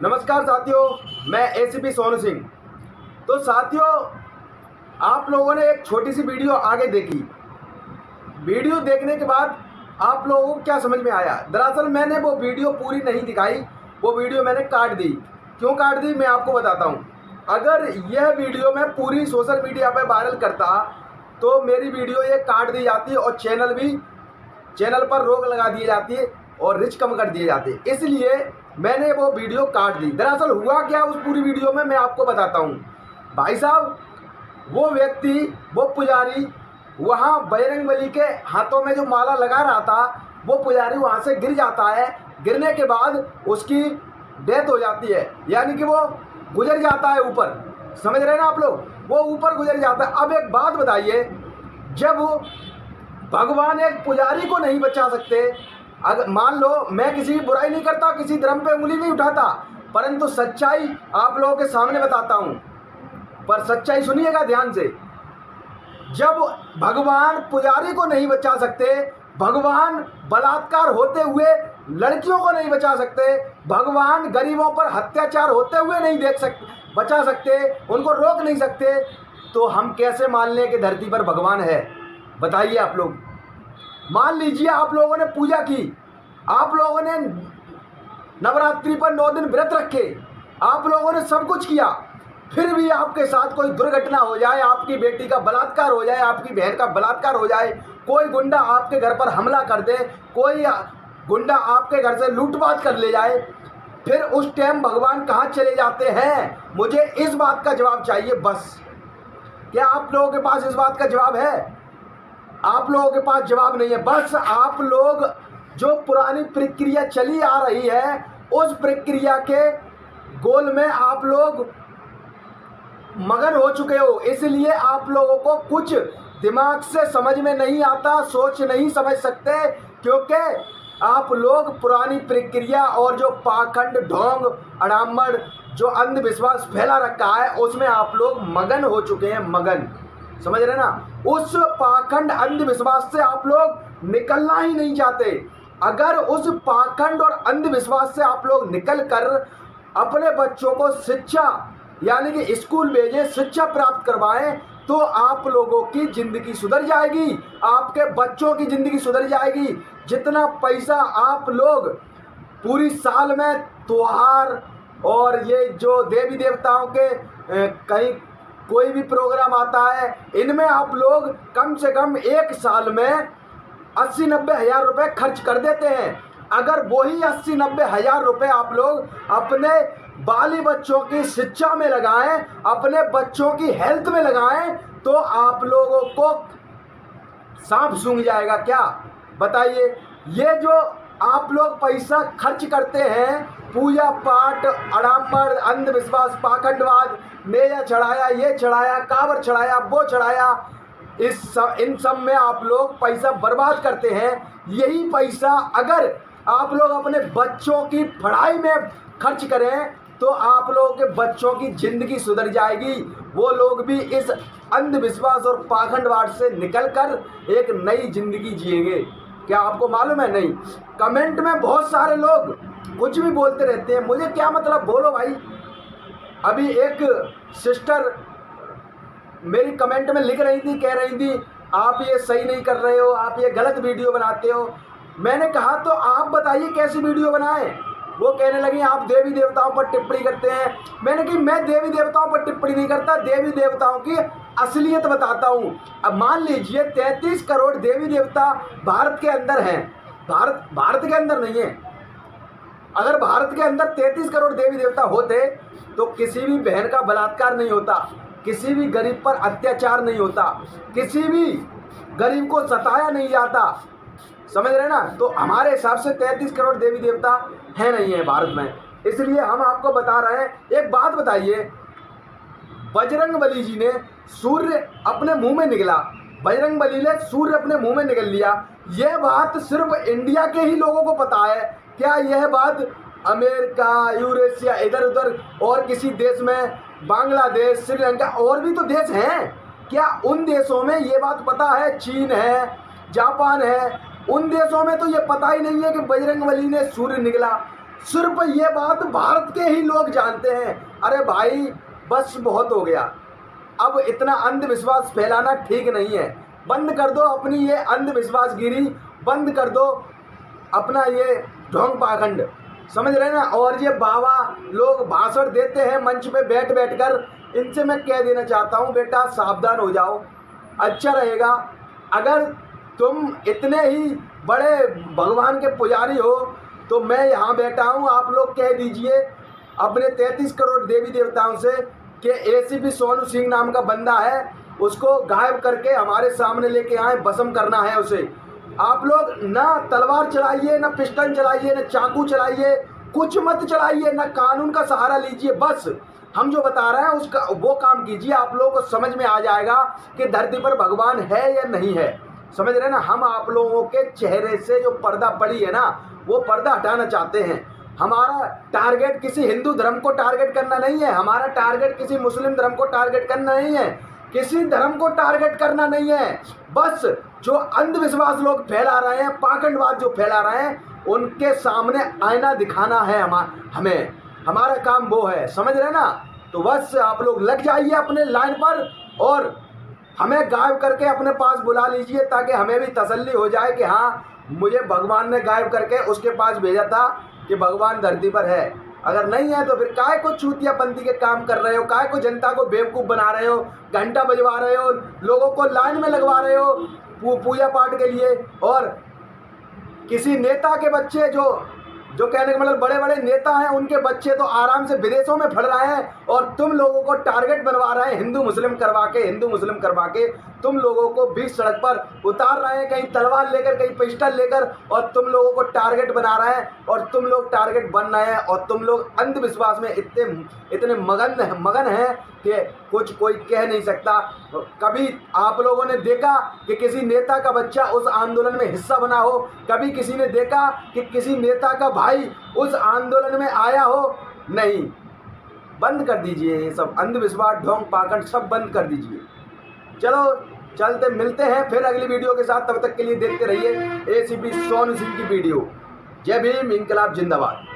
नमस्कार साथियों, मैं एसीपी सोनू सिंह। तो साथियों, आप लोगों ने एक छोटी सी वीडियो आगे देखी। वीडियो देखने के बाद आप लोगों को क्या समझ में आया? दरअसल मैंने वो वीडियो पूरी नहीं दिखाई, वो वीडियो मैंने काट दी। क्यों काट दी मैं आपको बताता हूँ। अगर यह वीडियो मैं पूरी सोशल मीडिया पर वायरल करता तो मेरी वीडियो ये काट दी जाती और चैनल पर रोक लगा दी जाती और रिच कम कर दिए जाते। इसलिए मैंने वो वीडियो काट दी। दरअसल हुआ क्या उस पूरी वीडियो में मैं आपको बताता हूँ। भाई साहब, वो व्यक्ति, वो पुजारी वहाँ बजरंगबली के हाथों में जो माला लगा रहा था, वो पुजारी वहाँ से गिर जाता है। गिरने के बाद उसकी डेथ हो जाती है, यानी कि वो गुजर जाता है ऊपर। समझ रहे ना आप लोग? वो ऊपर गुजर जाता है। अब एक बात बताइए, जब भगवान एक पुजारी को नहीं बचा सकते, अगर मान लो मैं किसी की बुराई नहीं करता, किसी धर्म पे उंगली नहीं उठाता, परंतु सच्चाई आप लोगों के सामने बताता हूं, पर सच्चाई सुनिएगा ध्यान से। जब भगवान पुजारी को नहीं बचा सकते, भगवान बलात्कार होते हुए लड़कियों को नहीं बचा सकते, भगवान गरीबों पर अत्याचार होते हुए नहीं बचा सकते, उनको रोक नहीं सकते, तो हम कैसे मान लें कि धरती पर भगवान है? बताइए आप लोग। मान लीजिए आप लोगों ने पूजा की, आप लोगों ने नवरात्रि पर 9 दिन व्रत रखे, आप लोगों ने सब कुछ किया, फिर भी आपके साथ कोई दुर्घटना हो जाए, आपकी बेटी का बलात्कार हो जाए, आपकी बहन का बलात्कार हो जाए, कोई गुंडा आपके घर पर हमला कर दे, कोई गुंडा आपके घर से लूटपाट कर ले जाए, फिर उस टाइम भगवान कहाँ चले जाते हैं? मुझे इस बात का जवाब चाहिए बस। क्या आप लोगों के पास इस बात का जवाब है? आप लोगों के पास जवाब नहीं है। बस आप लोग जो पुरानी प्रक्रिया चली आ रही है, उस प्रक्रिया के गोल में आप लोग मगन हो चुके हो। इसलिए आप लोगों को कुछ दिमाग से समझ में नहीं आता, सोच नहीं समझ सकते, क्योंकि आप लोग पुरानी प्रक्रिया और जो पाखंड, ढोंग, अड़ामड़, जो अंधविश्वास फैला रखा है, उसमें आप लोग मगन हो चुके हैं। मगन, समझ रहे ना? उस पाखंड अंधविश्वास से आप लोग निकलना ही नहीं चाहते। अगर उस पाखंड और अंधविश्वास से आप लोग निकल कर अपने बच्चों को शिक्षा, यानी कि स्कूल भेजें, शिक्षा प्राप्त करवाएं, तो आप लोगों की जिंदगी सुधर जाएगी, आपके बच्चों की जिंदगी सुधर जाएगी। जितना पैसा आप लोग पूरी साल में त्योहार और ये जो देवी देवताओं के कहीं कोई भी प्रोग्राम आता है, इनमें आप लोग कम से कम एक साल में 80-90 हज़ार रुपये खर्च कर देते हैं। अगर वही 80-90 हज़ार रुपये आप लोग अपने बाली बच्चों की शिक्षा में लगाएं, अपने बच्चों की हेल्थ में लगाएं, तो आप लोगों को सांप सूंघ जाएगा क्या? बताइए। ये जो आप लोग पैसा खर्च करते हैं, पूजा पाठ, अड़ामड़, अंधविश्वास, पाखंडवाद, मेया चढ़ाया, ये चढ़ाया, कांवर चढ़ाया, वो चढ़ाया, इन सब में आप लोग पैसा बर्बाद करते हैं। यही पैसा अगर आप लोग अपने बच्चों की पढ़ाई में खर्च करें, तो आप लोगों के बच्चों की ज़िंदगी सुधर जाएगी। वो लोग भी इस अंधविश्वास और पाखंडवाद से निकलकर एक नई ज़िंदगी जिएंगे। क्या आपको मालूम है? नहीं। कमेंट में बहुत सारे लोग कुछ भी बोलते रहते हैं, मुझे क्या मतलब? बोलो भाई। अभी एक सिस्टर मेरी कमेंट में लिख रही थी, कह रही थी आप ये सही नहीं कर रहे हो, आप ये गलत वीडियो बनाते हो। मैंने कहा तो आप बताइए कैसी वीडियो बनाएं। वो कहने लगी आप देवी देवताओं पर टिप्पणी करते हैं। मैंने कहा मैं देवी देवताओं पर टिप्पणी नहीं करता, देवी देवताओं की असलियत बताता हूँ। अब मान लीजिए 33 करोड़ देवी देवता भारत के अंदर हैं। भारत के अंदर नहीं है। अगर भारत के अंदर 33 करोड़ देवी देवता होते तो किसी भी बहन का बलात्कार नहीं होता, किसी भी गरीब पर अत्याचार नहीं होता, किसी भी गरीब को सताया नहीं जाता। समझ रहे ना? तो हमारे हिसाब से 33 करोड़ देवी देवता है नहीं है भारत में। इसलिए हम आपको बता रहे हैं। एक बात बताइए, बजरंगबली जी ने सूर्य अपने मुंह में निकला, बजरंगबली ने सूर्य अपने मुंह में निकल लिया। यह बात सिर्फ इंडिया के ही लोगों को पता है। क्या यह बात अमेरिका, यूरेशिया, इधर उधर और किसी देश में, बांग्लादेश, श्रीलंका और भी तो देश हैं, क्या उन देशों में ये बात पता है? चीन है, जापान है, उन देशों में तो ये पता ही नहीं है कि बजरंगबली ने सूर्य निकला। सिर्फ ये बात भारत के ही लोग जानते हैं। अरे भाई बस बहुत हो गया, अब इतना अंधविश्वास फैलाना ठीक नहीं है। बंद कर दो अपनी ये अंधविश्वासगिरी, बंद कर दो अपना ये ढोंग पाखंड, समझ रहे ना। और ये बाबा लोग भाषण देते हैं मंच पे बैठ बैठ कर, इनसे मैं कह देना चाहता हूँ बेटा सावधान हो जाओ, अच्छा रहेगा। अगर तुम इतने ही बड़े भगवान के पुजारी हो तो मैं यहाँ बैठा हूँ, आप लोग कह दीजिए अपने 33 करोड़ देवी देवताओं से कि एसीपी सोनू सिंह नाम का बंदा है, उसको गायब करके हमारे सामने लेके आए, भस्म करना है उसे। आप लोग ना तलवार चलाइए, ना पिस्टल चलाइए, ना चाकू चलाइए, कुछ मत चलाइए, ना कानून का सहारा लीजिए। बस हम जो बता रहे हैं उसका वो काम कीजिए, आप लोगों को समझ में आ जाएगा कि धरती पर भगवान है या नहीं है, समझ रहे हैं ना। हम आप लोगों के चेहरे से जो पर्दा पड़ी है ना, वो पर्दा हटाना चाहते हैं। हमारा टारगेट किसी हिंदू धर्म को टारगेट करना नहीं है, हमारा टारगेट किसी मुस्लिम धर्म को टारगेट करना नहीं है, किसी धर्म को टारगेट करना नहीं है। बस जो अंधविश्वास लोग फैला रहे हैं, पाखंडवाद जो फैला रहे हैं, उनके सामने आईना दिखाना है हमें, हमारा काम वो है, समझ रहे ना। तो बस आप लोग लग जाइए अपने लाइन पर और हमें गायब करके अपने पास बुला लीजिए, ताकि हमें भी तसल्ली हो जाए कि हाँ मुझे भगवान ने गायब करके उसके पास भेजा था कि भगवान धरती पर है। अगर नहीं है तो फिर काय को चूतियापंथी के काम कर रहे हो, काय को जनता को बेवकूफ़ बना रहे हो, घंटा बजवा रहे हो, लोगों को लाइन में लगवा रहे हो पूजा पाठ के लिए। और किसी नेता के बच्चे जो कहने का मतलब बड़े बड़े नेता हैं, उनके बच्चे तो आराम से विदेशों में पढ़ रहे हैं और तुम लोगों को टारगेट बनवा रहे हैं, हिंदू मुस्लिम करवा के तुम लोगों को बीच सड़क पर उतार रहे हैं, कहीं तलवार लेकर कहीं पिस्टल लेकर, और तुम लोगों को टारगेट बना रहे हैं और तुम लोग टारगेट बन रहे हैं। और तुम लोग अंधविश्वास में इतने मगन हैं कि कुछ कोई कह नहीं सकता। कभी आप लोगों ने देखा कि किसी नेता का बच्चा उस आंदोलन में हिस्सा बना हो? कभी किसी ने देखा कि किसी नेता का भाई उस आंदोलन में आया हो? नहीं। बंद कर दीजिए ये सब अंधविश्वास, ढोंग पाखंड सब बंद कर दीजिए। चलो चलते, मिलते हैं फिर अगली वीडियो के साथ। तब तक के लिए देखते रहिए एसीपी सोनू सिंह की वीडियो। जय भीम, इंकलाब जिंदाबाद।